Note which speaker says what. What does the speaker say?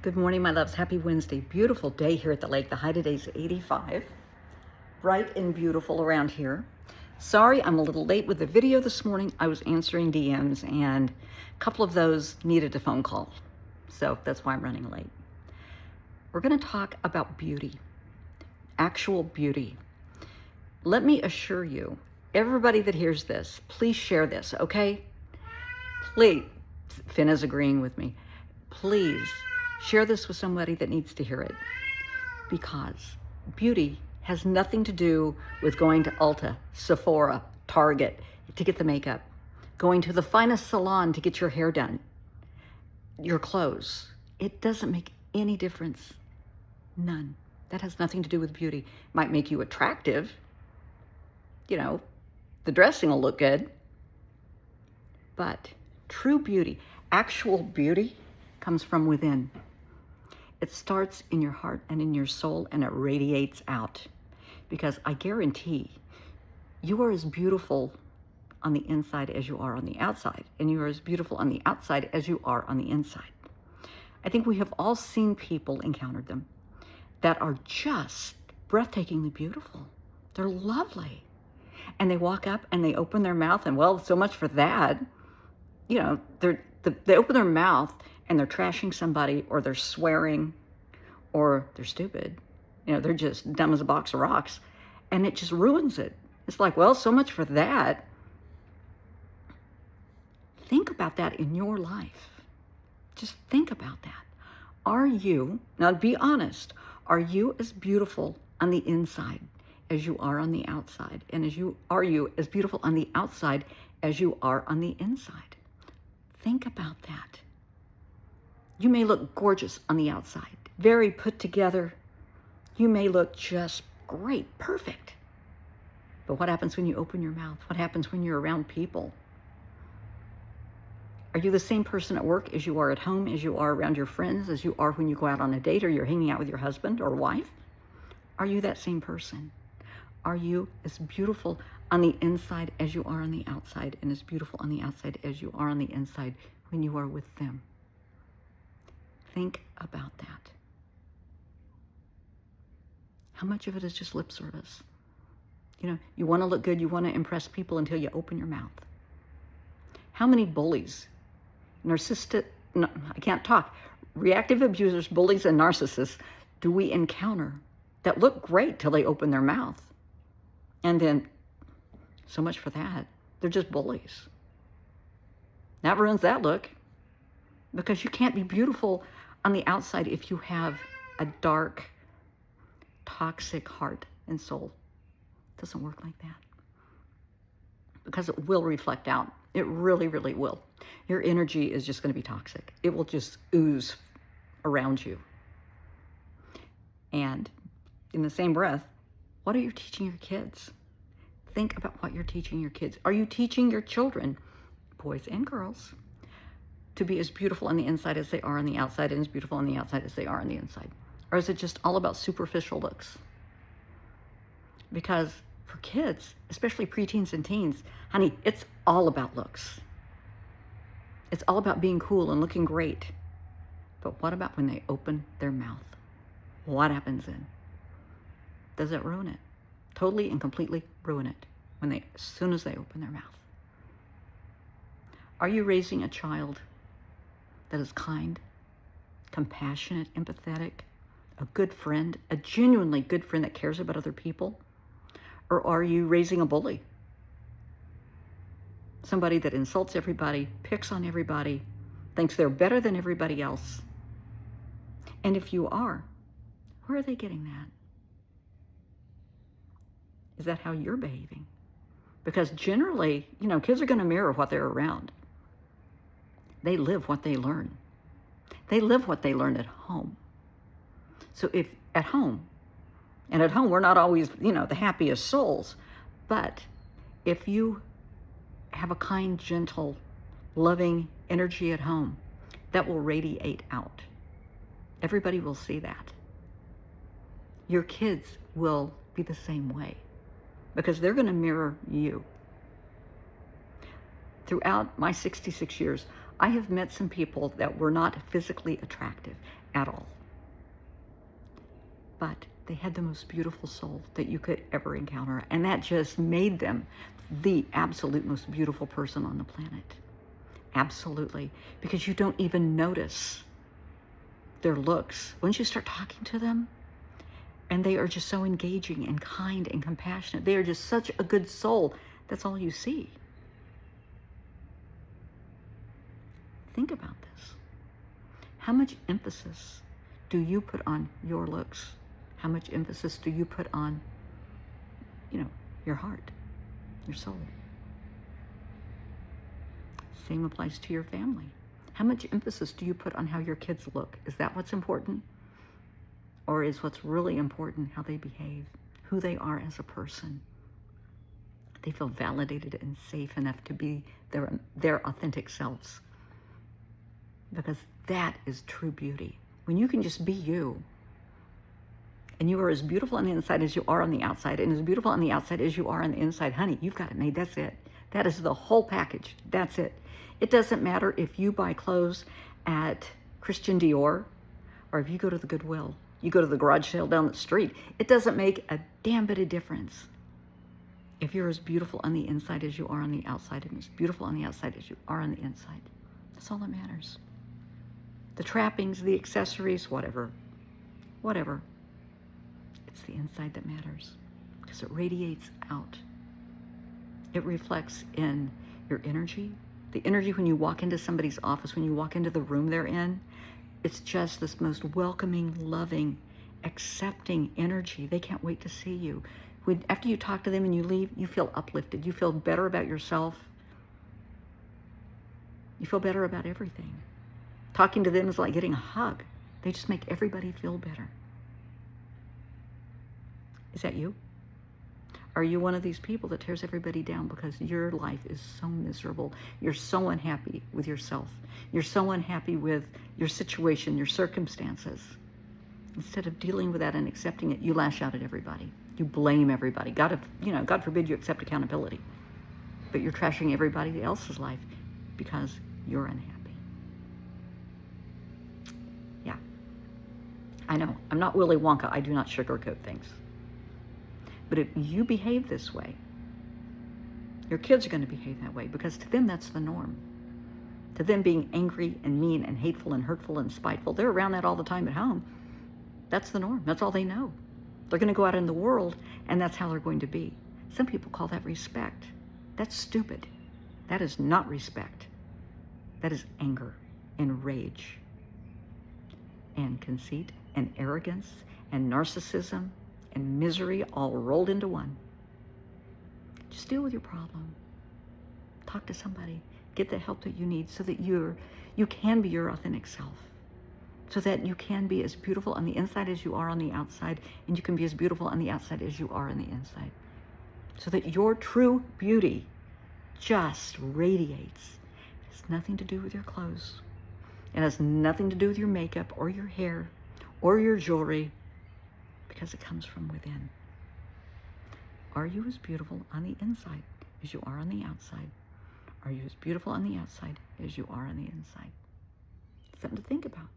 Speaker 1: Good morning, my loves. Happy Wednesday. Beautiful day here at the lake. The high today is 85. Bright and beautiful around here. Sorry, I'm a little late with the video this morning. I was answering DMs and a couple of those needed a phone call. So that's why I'm running late. We're going to talk about beauty, actual beauty. Let me assure you, everybody that hears this, please share this, okay? Please, Finn is agreeing with me. Please share this with somebody that needs to hear it, because beauty has nothing to do with going to Ulta, Sephora, Target to get the makeup, going to the finest salon to get your hair done, your clothes. It doesn't make any difference. None. That has nothing to do with beauty. It might make you attractive. You know, the dressing will look good. But true beauty, actual beauty, comes from within. It starts in your heart and in your soul, and it radiates out. Because I guarantee you are as beautiful on the inside as you are on the outside, and you are as beautiful on the outside as you are on the inside. I think we have all seen people, encountered them, that are just breathtakingly beautiful. They're lovely. And they walk up and they open their mouth, and well, so much for that. You know, they open their mouth and they're trashing somebody, or they're swearing, or they're stupid. You know, they're just dumb as a box of rocks, and it just ruins it. It's like, well, so much for that. Think about that in your life. Just think about that. Are you, now be honest, are you as beautiful on the inside as you are on the outside? And are you as beautiful on the outside as you are on the inside? Think about that. You may look gorgeous on the outside, very put together. You may look just great, perfect. But what happens when you open your mouth? What happens when you're around people? Are you the same person at work as you are at home, as you are around your friends, as you are when you go out on a date or you're hanging out with your husband or wife? Are you that same person? Are you as beautiful on the inside as you are on the outside, and as beautiful on the outside as you are on the inside when you are with them? Think about that. How much of it is just lip service? You know, you want to look good, you want to impress people until you open your mouth. How many bullies, reactive abusers, bullies, and narcissists do we encounter that look great till they open their mouth? And then, so much for that. They're just bullies. That ruins that look. Because you can't be beautiful on the outside if you have a dark, toxic heart and soul. It doesn't work like that. Because it will reflect out. It really, really will. Your energy is just going to be toxic. It will just ooze around you. And in the same breath, what are you teaching your kids? Think about what you're teaching your kids. Are you teaching your children, boys and girls, to be as beautiful on the inside as they are on the outside, and as beautiful on the outside as they are on the inside? Or is it just all about superficial looks? Because for kids, especially preteens and teens, honey, it's all about looks. It's all about being cool and looking great. But what about when they open their mouth? What happens then? Does it ruin it? Totally and completely ruin it as soon as they open their mouth. Are you raising a child that is kind, compassionate, empathetic, a good friend, a genuinely good friend that cares about other people? Or are you raising a bully? Somebody that insults everybody, picks on everybody, thinks they're better than everybody else. And if you are, where are they getting that? Is that how you're behaving? Because generally, you know, kids are going to mirror what they're around. They live what they learn. They live what they learn at home. So if at home, and at home we're not always, you know, the happiest souls, but if you have a kind, gentle, loving energy at home, that will radiate out. Everybody will see that. Your kids will be the same way, because they're going to mirror you. Throughout my 66 years, I have met some people that were not physically attractive at all, but they had the most beautiful soul that you could ever encounter. And that just made them the absolute most beautiful person on the planet. Absolutely. Because you don't even notice their looks. Once you start talking to them, and they are just so engaging and kind and compassionate. They are just such a good soul. That's all you see. Think about this. How much emphasis do you put on your looks? How much emphasis do you put on, your heart, your soul? Same applies to your family. How much emphasis do you put on how your kids look? Is that what's important? Or is what's really important how they behave, who they are as a person? They feel validated and safe enough to be their authentic selves. Because that is true beauty. When you can just be you, and you are as beautiful on the inside as you are on the outside, and as beautiful on the outside as you are on the inside, honey, you've got it made. That's it. That is the whole package. That's it. It doesn't matter if you buy clothes at Christian Dior or if you go to the Goodwill. You go to the garage sale down the street. It doesn't make a damn bit of difference if you're as beautiful on the inside as you are on the outside, and as beautiful on the outside as you are on the inside. That's all that matters. The trappings, the accessories, whatever. It's the inside that matters, because it radiates out. It reflects in your energy. The energy when you walk into somebody's office, when you walk into the room they're in, it's just this most welcoming, loving, accepting energy. They can't wait to see you. After you talk to them and you leave, you feel uplifted. You feel better about yourself. You feel better about everything. Talking to them is like getting a hug. They just make everybody feel better. Is that you? Are you one of these people that tears everybody down because your life is so miserable? You're so unhappy with yourself. You're so unhappy with your situation, your circumstances. Instead of dealing with that and accepting it, you lash out at everybody. You blame everybody. God forbid you accept accountability. But you're trashing everybody else's life because you're unhappy. Yeah. I know. I'm not Willy Wonka. I do not sugarcoat things. But if you behave this way, your kids are going to behave that way, because to them that's the norm. To them, being angry and mean and hateful and hurtful and spiteful, they're around that all the time at home. That's the norm. That's all they know. They're going to go out in the world, and that's how they're going to be. Some people call that respect. That's stupid. That is not respect. That is anger and rage and conceit and arrogance and narcissism and misery all rolled into one. Just deal with your problem. Talk to somebody. Get the help that you need so that you can be your authentic self. So that you can be as beautiful on the inside as you are on the outside, and you can be as beautiful on the outside as you are on the inside. So that your true beauty just radiates. It has nothing to do with your clothes. It has nothing to do with your makeup or your hair or your jewelry, because it comes from within. Are you as beautiful on the inside as you are on the outside? Are you as beautiful on the outside as you are on the inside? Something to think about.